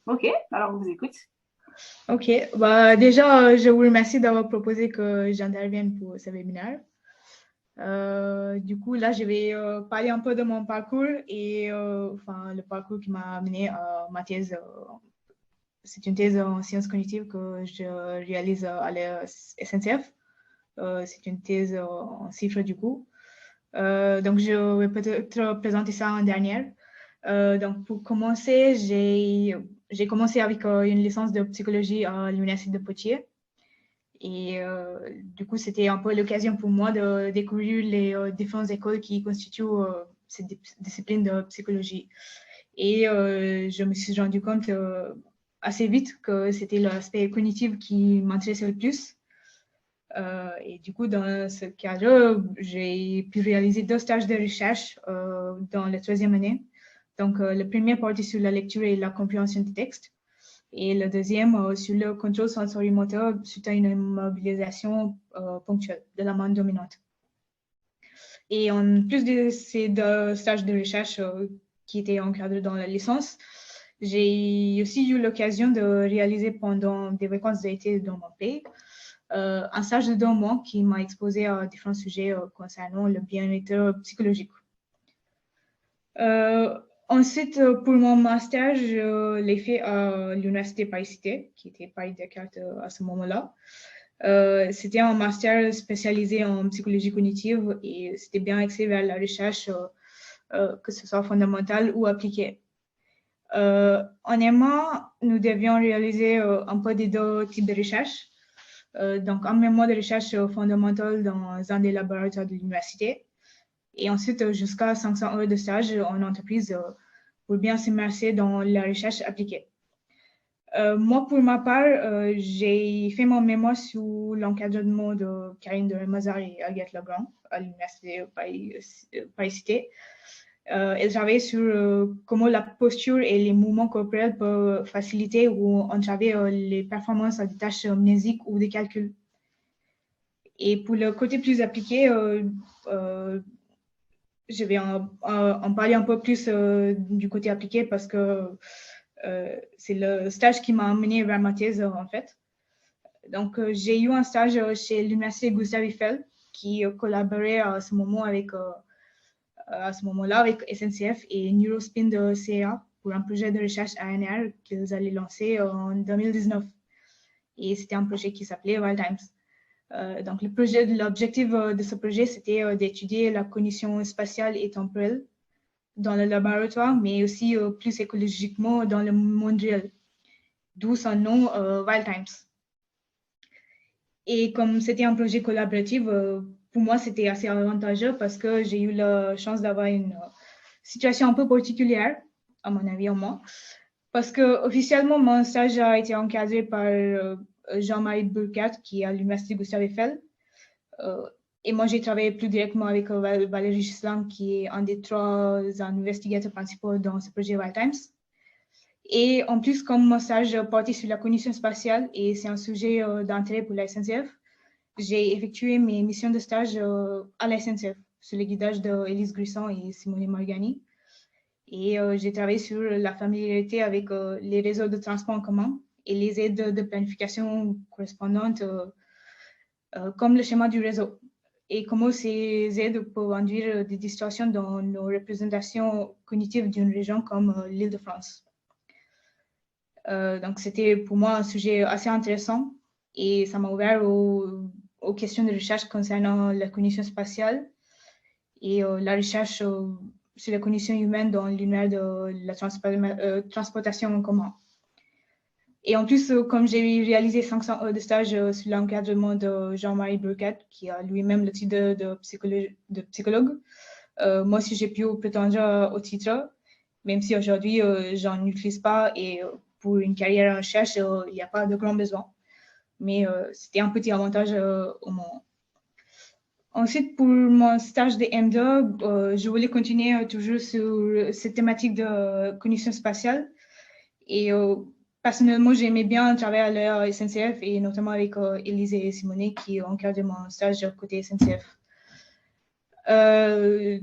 Ok, alors on vous écoute. Ok, bah déjà, je vous remercie d'avoir proposé que j'intervienne pour ce webinaire. Du coup, là, je vais parler un peu de mon parcours et enfin, le parcours qui m'a amené à ma thèse. C'est une thèse en sciences cognitives que je réalise à la SNCF. C'est une thèse en chiffres du coup. Donc, je vais peut-être présenter ça en dernière. Donc, pour commencer, j'ai commencé avec une licence de psychologie à l'Université de Poitiers. Et du coup, c'était un peu l'occasion pour moi de découvrir les différentes écoles qui constituent cette discipline de psychologie. Et je me suis rendu compte assez vite que c'était l'aspect cognitif qui m'intéressait le plus. Et du coup, dans ce cadre, j'ai pu réaliser deux stages de recherche dans la troisième année. Donc, le premier portait sur la lecture et la compréhension des textes. Et le deuxième, sur le contrôle sensorimoteur suite à une immobilisation ponctuelle de la main dominante. Et en plus de ces deux stages de recherche qui étaient encadrés dans la licence, j'ai aussi eu l'occasion de réaliser pendant des vacances d'été dans mon pays un stage de 2 mois qui m'a exposé à différents sujets concernant le bien-être psychologique. Euh, Ensuite, pour mon master, je l'ai fait à l'Université Paris-Cité, qui était Paris-Descartes à ce moment-là. C'était un master spécialisé en psychologie cognitive et c'était bien axé vers la recherche, que ce soit fondamentale ou appliquée. Honnêtement, nous devions réaliser un peu des deux types de recherches. Donc, un mémoire de recherche fondamentale dans un des laboratoires de l'université et ensuite jusqu'à 500 heures de stage en entreprise pour bien s'immerser dans la recherche appliquée. Moi, pour ma part, j'ai fait mon mémoire sous l'encadrement de Karine de Mazar et Agathe Legrand à l'Université Paris-Cité. Elle travaillait sur comment la posture et les mouvements corporels peuvent faciliter ou entraver les performances à des tâches mnésiques ou des calculs. Et pour le côté plus appliqué, euh, je vais en parler un peu plus du côté appliqué parce que c'est le stage qui m'a amené vers ma thèse en fait. Donc, j'ai eu un stage chez l'Université Gustave Eiffel qui collaborait à ce moment-là avec SNCF et Neurospin de CA pour un projet de recherche ANR qu'ils allaient lancer en 2019. Et c'était un projet qui s'appelait Wild Times. Donc, l'objectif de ce projet, c'était d'étudier la cognition spatiale et temporelle dans le laboratoire, mais aussi plus écologiquement dans le monde réel, d'où son nom Wild Times. Et comme c'était un projet collaboratif, pour moi, c'était assez avantageux parce que j'ai eu la chance d'avoir une situation un peu particulière, à mon avis, au moins. Parce que officiellement, mon stage a été encadré par Jean-Marie Burkhardt, qui est à l'Université Gustave Eiffel. Euh, et moi, j'ai travaillé plus directement avec Valérie Gisland, qui est un des trois investigateurs principaux dans ce projet Wild Times. Et en plus, comme mon stage portait sur la cognition spatiale et c'est un sujet d'intérêt pour la SNCF, j'ai effectué mes missions de stage à la SNCF sous le guidage d'Élise Grisson et Simone Morgani. Et j'ai travaillé sur la familiarité avec les réseaux de transport en commun et les aides de planification correspondantes comme le schéma du réseau et comment ces aides peuvent induire des distorsions dans nos représentations cognitives d'une région comme l'Île-de-France. Donc, c'était pour moi un sujet assez intéressant et ça m'a ouvert aux questions de recherche concernant la cognition spatiale et la recherche sur la cognition humaine dans l'univers de la transportation en commun. Et en plus, comme j'ai réalisé 500 heures de stage sous l'encadrement de Jean-Marie Burkhardt, qui a lui-même le titre de psychologue, moi aussi j'ai pu prétendre au titre, même si aujourd'hui j'en utilise pas et pour une carrière en recherche, il n'y a pas de grand besoin. Mais c'était un petit avantage au moment. Ensuite, pour mon stage de M2, je voulais continuer toujours sur cette thématique de cognition spatiale. Et personnellement, j'aimais bien travailler à la SNCF et notamment avec Élise et Simone qui ont encadré mon stage côté SNCF. Euh,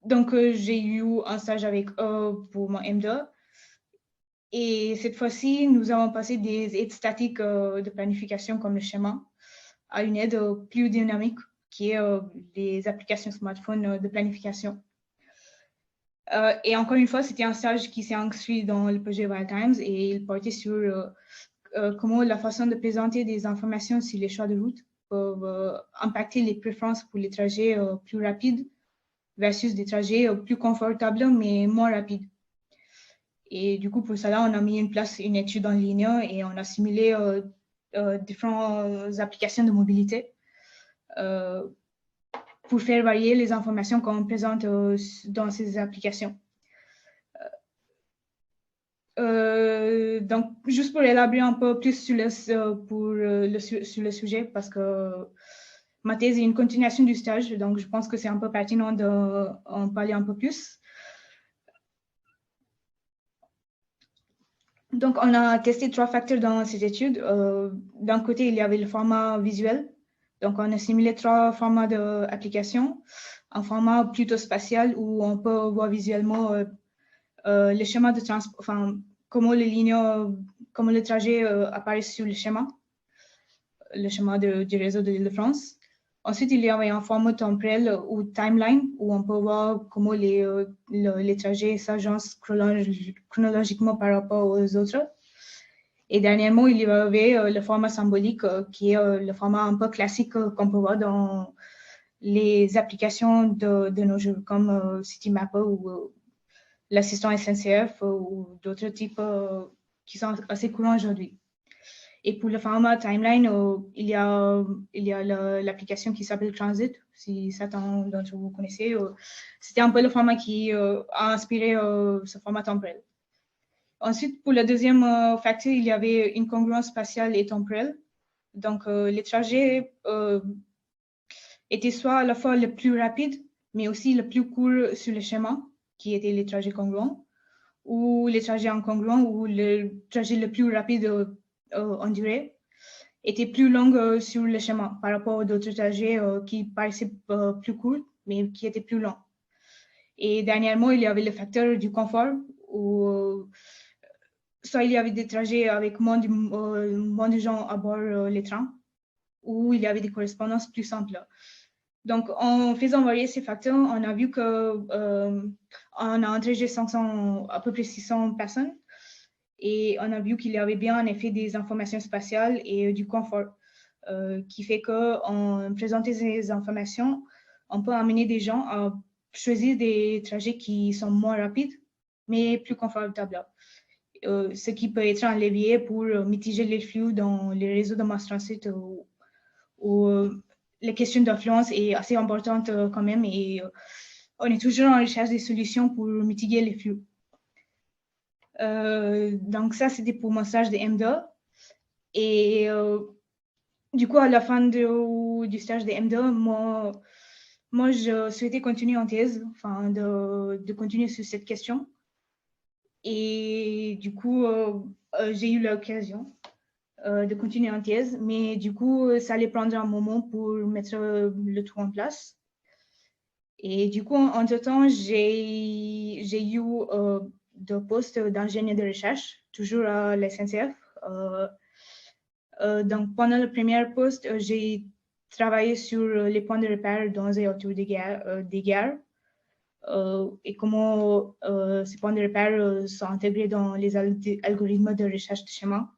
donc, j'ai eu un stage avec eux pour mon M2 Et cette fois-ci, nous avons passé des aides statiques de planification comme le schéma à une aide plus dynamique qui est les applications smartphone de planification. Et encore une fois, c'était un stage qui s'est inscrit dans le projet Wild Times et il portait sur comment la façon de présenter des informations sur les choix de route peuvent impacter les préférences pour les trajets plus rapides versus des trajets plus confortables mais moins rapides. Et du coup, pour cela, on a mis en place une étude en ligne et on a simulé différentes applications de mobilité pour faire varier les informations qu'on présente dans ces applications. Donc, juste pour élaborer un peu plus sur le sujet, parce que ma thèse est une continuation du stage, donc je pense que c'est un peu pertinent d'en parler un peu plus. Donc, on a testé 3 facteurs dans cette étude. D'un côté, il y avait le format visuel. Donc, on a simulé 3 formats d'application. Un format plutôt spatial où on peut voir visuellement le schéma de transport, enfin, comment les lignes, comment le trajet apparaît sur le schéma du réseau de l'Île-de-France. Ensuite, il y avait un format temporel ou timeline où on peut voir comment les trajets s'agencent chronologiquement par rapport aux autres. Et dernièrement, il y avait le format symbolique qui est le format un peu classique qu'on peut voir dans les applications de nos jours comme Citymapper ou l'assistant SNCF ou d'autres types qui sont assez courants aujourd'hui. Et pour le format timeline, il y a l'application qui s'appelle Transit, si certains d'entre vous connaissez. C'était un peu le format qui a inspiré ce format temporel. Ensuite, pour le deuxième facteur, il y avait une congruence spatiale et temporelle. Donc, les trajets étaient soit à la fois le plus rapide, mais aussi le plus court sur le schéma, qui étaient les trajets congruents, ou les trajets incongruents, ou le trajet le plus rapide en durée était plus longue sur le chemin par rapport aux autres trajets qui paraissaient plus courts, mais qui étaient plus longs. Et dernièrement, il y avait le facteur du confort, où soit il y avait des trajets avec moins de gens à bord les trains, ou il y avait des correspondances plus simples. Donc, en faisant varier ces facteurs, on a vu qu'on a interrogé 500, à peu près 600 personnes et on a vu qu'il y avait bien en effet des informations spatiales et du confort, qui fait qu'en présentant ces informations, on peut amener des gens à choisir des trajets qui sont moins rapides, mais plus confortables. Ce qui peut être un levier pour mitiger les flux dans les réseaux de mass transit où les questions d'influence est assez importante quand même et on est toujours en recherche des solutions pour mitiguer les flux. Donc ça, c'était pour mon stage de M2. Et du coup, à la fin du stage de M2, moi, je souhaitais continuer en thèse, enfin, de continuer sur cette question. Et du coup, j'ai eu l'occasion de continuer en thèse, mais du coup, ça allait prendre un moment pour mettre le tout en place. Et du coup, entre-temps, j'ai eu de postes d'ingénieur de recherche, toujours à la SNCF. Donc, pendant le premier poste, j'ai travaillé sur les points de repère dans et autour des gares et comment ces points de repère sont intégrés dans les algorithmes de recherche de chemin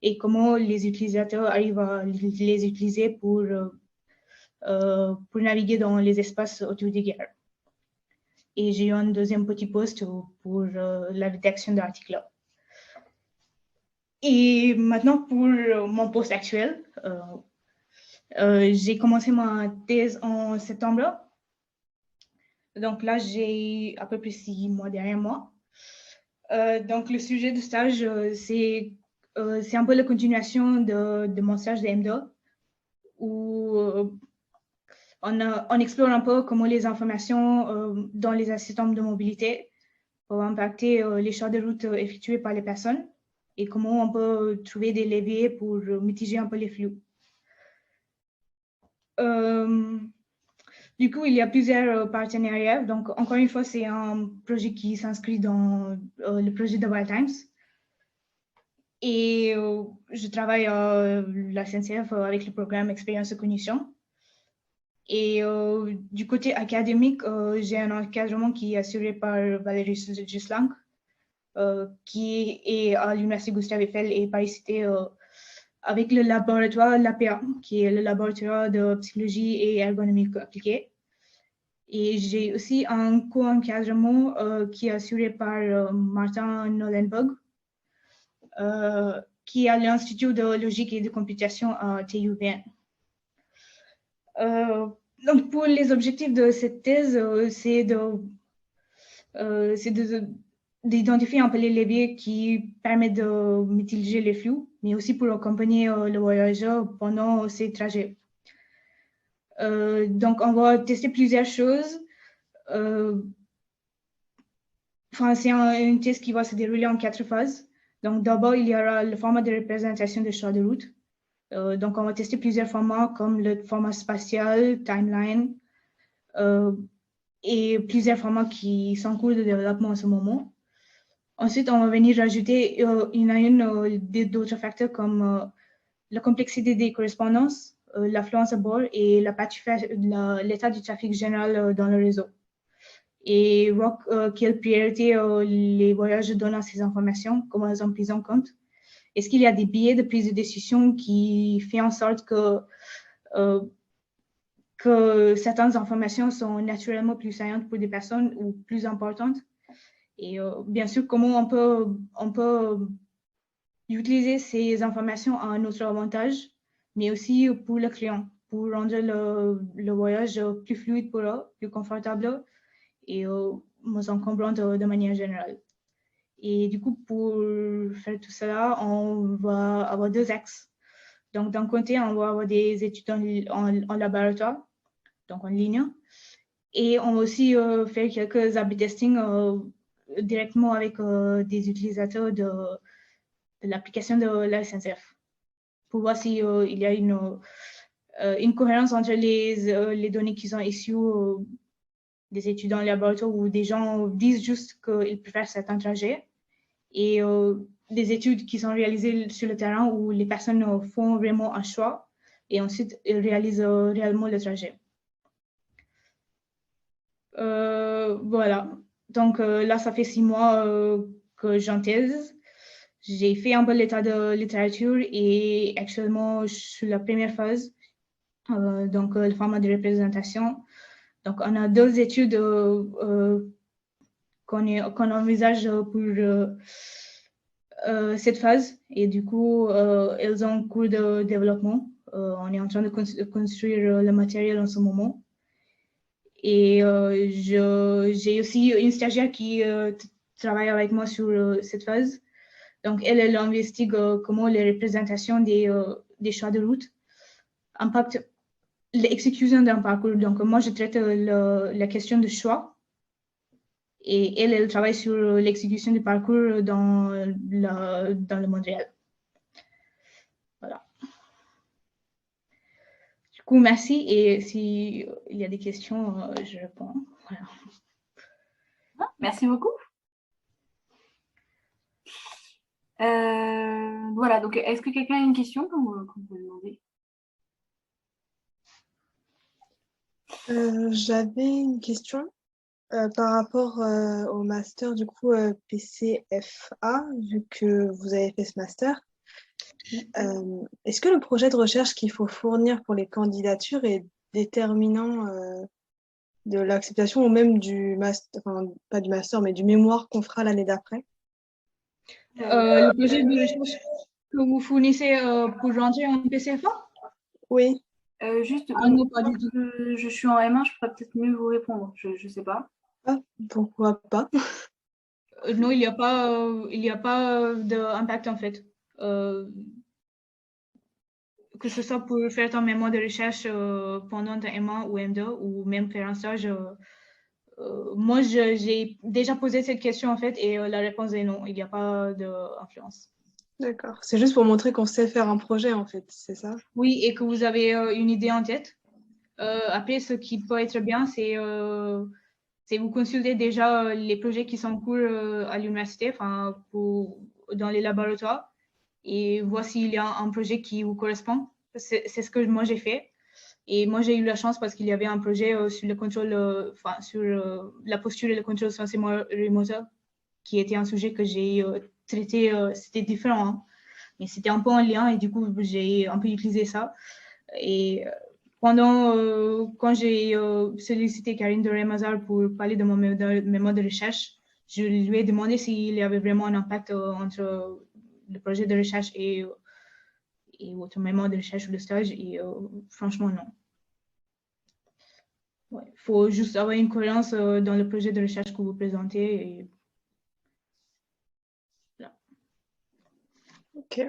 et comment les utilisateurs arrivent à les utiliser pour naviguer dans les espaces autour des gares. Et j'ai eu un deuxième petit poste pour la rédaction d'articles. Et maintenant, pour mon poste actuel, j'ai commencé ma thèse en septembre. Donc là, j'ai à peu près 6 mois derrière moi. Donc, le sujet du stage, c'est un peu la continuation de mon stage de M2, où on explore un peu comment les informations dans les assistants de mobilité peuvent impacter les choix de route effectués par les personnes et comment on peut trouver des leviers pour mitiger un peu les flux. Du coup, il y a plusieurs partenariats. Donc, encore une fois, c'est un projet qui s'inscrit dans le projet de Wild Times. Et je travaille à la SNCF avec le programme Expérience de cognition. Et du côté académique, j'ai un encadrement qui est assuré par Valérie Juslang, qui est à l'Université Gustave Eiffel et Paris-Cité avec le laboratoire LAPA, qui est le laboratoire de psychologie et ergonomie appliquée. Et j'ai aussi un co-encadrement qui est assuré par Martin Nolenberg, qui est à l'Institut de logique et de computation à TUVN. Donc, pour les objectifs de cette thèse, c'est d'identifier un peu les leviers qui permettent de mitiger les flux, mais aussi pour accompagner le voyageur pendant ses trajets. Donc, on va tester plusieurs choses. C'est une thèse qui va se dérouler en 4 phases. Donc, d'abord, il y aura le format de représentation de choix de route. Donc, on va tester plusieurs formats comme le format spatial, timeline, et plusieurs formats qui sont en cours de développement en ce moment. Ensuite, on va venir rajouter d'autres facteurs comme la complexité des correspondances, l'affluence à bord et l'état du trafic général dans le réseau. Et voir quelle priorité les voyageurs donnent à ces informations, comment elles sont prises en compte. Est-ce qu'il y a des biais de prise de décision qui font en sorte que certaines informations sont naturellement plus saillantes pour des personnes ou plus importantes? Et bien sûr, comment on peut utiliser ces informations à notre avantage, mais aussi pour le client, pour rendre le voyage plus fluide pour eux, plus confortable et moins encombrant de manière générale. Et du coup, pour faire tout cela, on va avoir 2 axes. Donc, d'un côté, on va avoir des études en laboratoire, donc en ligne, et on va aussi faire quelques A/B testing directement avec des utilisateurs de l'application de la SNCF pour voir s'il y a une cohérence entre les données qui sont issues des étudiants en laboratoire où des gens disent juste qu'ils préfèrent certains trajets et des études qui sont réalisées sur le terrain où les personnes font vraiment un choix et ensuite ils réalisent réellement le trajet. Voilà. Donc là, ça fait 6 mois que j'en thèse. J'ai fait un peu l'état de littérature et actuellement, je suis sur la première phase, donc le format de représentation. Donc, on a 2 études qu'on envisage pour cette phase et du coup, elles sont en cours de développement. On est en train de construire le matériel en ce moment. Et j'ai aussi une stagiaire qui travaille avec moi sur cette phase. Donc, elle investigue comment les représentations des choix de route impactent l'exécution d'un parcours. Donc, moi, je traite la question de choix et elle travaille sur l'exécution du parcours dans le monde réel. Voilà. Du coup, merci. Et s'il y a des questions, je réponds. Voilà. Merci beaucoup. Voilà, donc est-ce que quelqu'un a une question qu'on peut demander? J'avais une question par rapport au master du coup PCFA, vu que vous avez fait ce master. Est-ce que le projet de recherche qu'il faut fournir pour les candidatures est déterminant de l'acceptation ou même du master, enfin pas du master, mais du mémoire qu'on fera l'année d'après? Le projet de recherche que vous fournissez pour rentrer en PCFA? Oui. Juste, non, pas du tout. je suis en M1, je pourrais peut-être mieux vous répondre. Je ne sais pas. Ah, pourquoi pas? Non, il n'y a pas d'impact en fait. Que ce soit pour faire ton mémoire de recherche pendant ton M1 ou M2 ou même faire un stage. Moi, j'ai déjà posé cette question en fait et la réponse est non, il n'y a pas d'influence. D'accord. C'est juste pour montrer qu'on sait faire un projet en fait, c'est ça? Oui, et que vous avez une idée en tête. Après, ce qui peut être bien, c'est vous consulter déjà les projets qui sont en cours à l'université, dans les laboratoires. et voir s'il y a un projet qui vous correspond. C'est ce que moi j'ai fait. Et moi, j'ai eu la chance parce qu'il y avait un projet sur le contrôle, sur la posture et le contrôle sensorio-moteur, qui était un sujet que j'ai traité. C'était différent, hein, mais c'était un peu en lien et du coup, j'ai un peu utilisé ça. Et quand j'ai sollicité Karine Doré-Mazar pour parler de mon mémoire de recherche, je lui ai demandé s'il y avait vraiment un impact entre le projet de recherche et votre mémoire de recherche ou le stage, et franchement, non. Il faut juste avoir une cohérence dans le projet de recherche que vous présentez. Et... Voilà. Ok.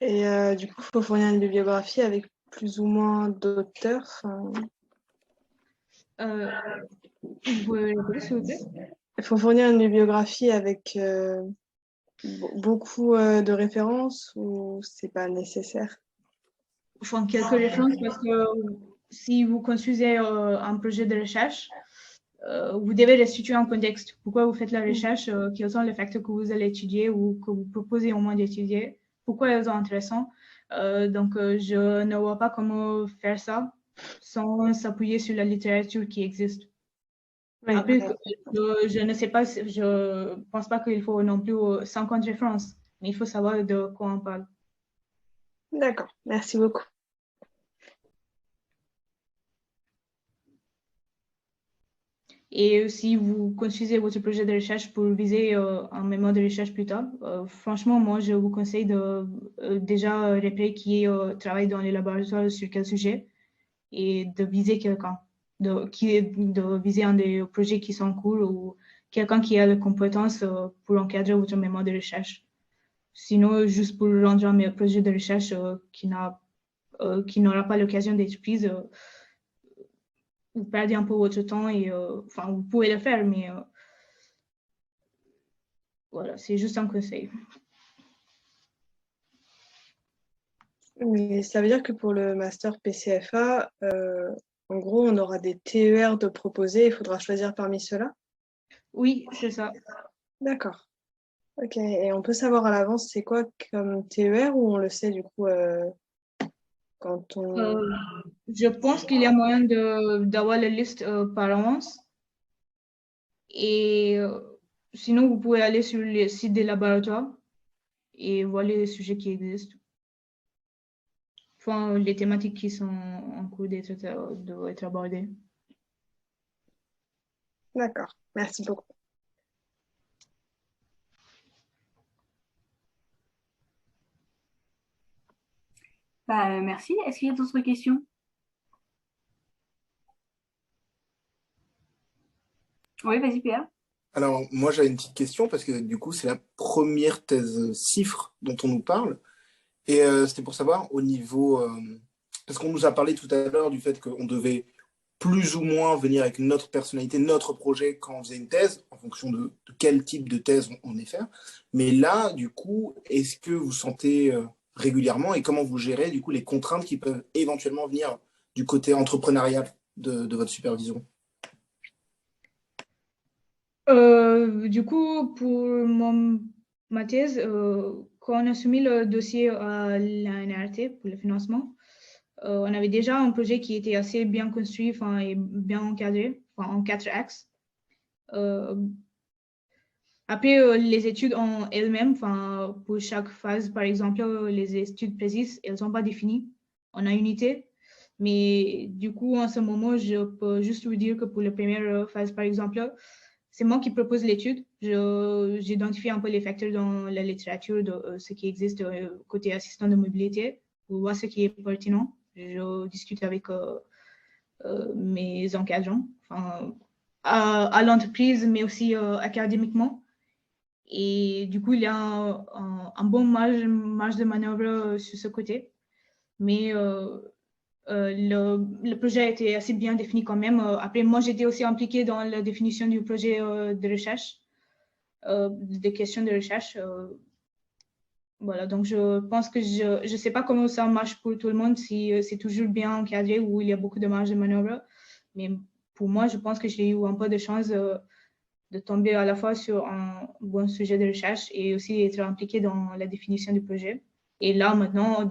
Et du coup, il faut fournir une bibliographie avec plus ou moins d'auteurs. Vous pouvez répéter, s'il vous plaît? Il faut fournir une bibliographie avec beaucoup de références ou c'est pas nécessaire? Enfin, quelques références parce que si vous construisez un projet de recherche, vous devez restituer un contexte. Pourquoi vous faites la recherche? Quels sont les facteurs que vous allez étudier ou que vous proposez au moins d'étudier? Pourquoi ils sont intéressants? Donc, je ne vois pas comment faire ça sans s'appuyer sur la littérature qui existe. Oui, Après, voilà. je ne sais pas, je pense pas qu'il faut non plus 50 références, mais il faut savoir de quoi on parle. D'accord, merci beaucoup. Et si vous construisez votre projet de recherche pour viser un mémoire de recherche plus tard, franchement, moi, je vous conseille de déjà repérer qui travaille dans les laboratoires sur quel sujet et de viser quelqu'un, de viser un des projets qui sont en cours ou quelqu'un qui a les compétences pour encadrer votre mémoire de recherche. Sinon, juste pour rendre un projet de recherche qui n'aura pas l'occasion d'être prise, vous perdez un peu votre temps et enfin, vous pouvez le faire, mais voilà, c'est juste un conseil. Mais ça veut dire que pour le master PCFA, en gros, on aura des TER de proposer, il faudra choisir parmi ceux-là? Oui, c'est ça. D'accord. Ok, et on peut savoir à l'avance c'est quoi comme TER ou on le sait du coup quand on... Je pense qu'il y a moyen d'avoir la liste par avance. Et sinon, vous pouvez aller sur le site des laboratoires et voir les sujets qui existent. Enfin, les thématiques qui sont en cours d'être abordées. D'accord, merci beaucoup. Bah, merci. Est-ce qu'il y a d'autres questions? Oui, vas-y, Pierre. Alors, moi, j'avais une petite question parce que du coup, c'est la première thèse CIFRE dont on nous parle. Et c'était pour savoir au niveau. Parce qu'on nous a parlé tout à l'heure du fait qu'on devait plus ou moins venir avec notre personnalité, notre projet quand on faisait une thèse, en fonction de quel type de thèse on est faire. Mais là, du coup, est-ce que vous sentez régulièrement et comment vous gérez du coup les contraintes qui peuvent éventuellement venir du côté entrepreneurial de votre supervision? Du coup, pour ma thèse, quand on a soumis le dossier à l'ANRT pour le financement, on avait déjà un projet qui était assez bien construit et bien encadré, en 4 axes. Après, les études en elles-mêmes, pour chaque phase, par exemple, les études précises, elles ne sont pas définies. On a une unité, mais du coup, en ce moment, je peux juste vous dire que pour la première phase, par exemple, c'est moi qui propose l'étude. J'identifie un peu les facteurs dans la littérature de ce qui existe côté assistant de mobilité pour voir ce qui est pertinent. Je discute avec mes encadrants, à l'entreprise, mais aussi académiquement. Et du coup, il y a un bon marge de manœuvre sur ce côté. Mais le projet a été assez bien défini quand même. Après, moi, j'étais aussi impliquée dans la définition du projet de recherche, des questions de recherche. Voilà, donc je pense que je ne sais pas comment ça marche pour tout le monde, si c'est toujours bien encadré ou il y a beaucoup de marge de manœuvre. Mais pour moi, je pense que j'ai eu un peu de chance de tomber à la fois sur un bon sujet de recherche et aussi être impliqué dans la définition du projet. Et là, maintenant,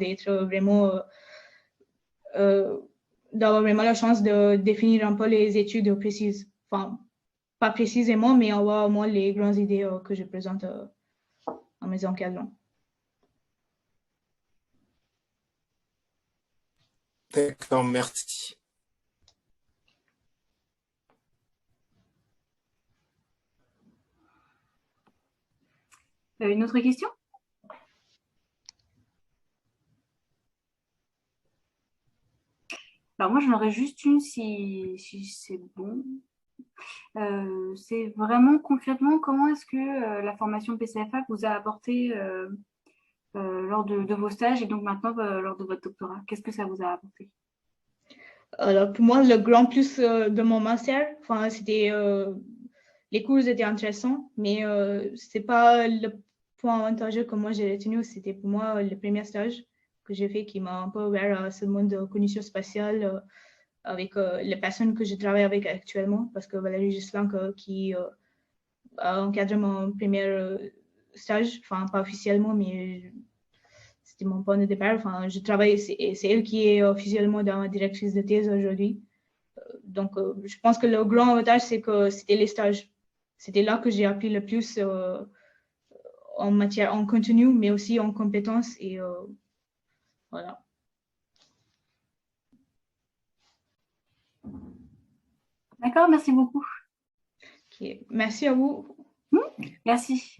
d'avoir vraiment la chance de définir un peu les études précises. Enfin, pas précisément, mais avoir au moins les grandes idées que je présente à mes encadrants. D'accord, merci. Une autre question? Alors moi, j'en aurais juste une si c'est bon. C'est vraiment concrètement comment est-ce que la formation PCFA vous a apporté lors de vos stages et donc maintenant lors de votre doctorat? Qu'est-ce que ça vous a apporté? Alors, pour moi, le grand plus de mon master, enfin, c'était les cours étaient intéressants, mais c'est pas le point avantageux que moi j'ai retenu. C'était pour moi le premier stage que j'ai fait qui m'a un peu ouvert à ce monde de cognition spatiale avec les personnes que je travaille avec actuellement, parce que Valérie Gislanc qui a encadré mon premier stage, enfin pas officiellement, mais c'était mon point de départ. Enfin, je travaille, c'est elle qui est officiellement dans ma directrice de thèse aujourd'hui. Donc, je pense que le grand avantage, c'est que c'était les stages. C'était là que j'ai appris le plus en matière, en contenu, mais aussi en compétences. Et voilà. D'accord, merci beaucoup. Okay. Merci à vous. Merci.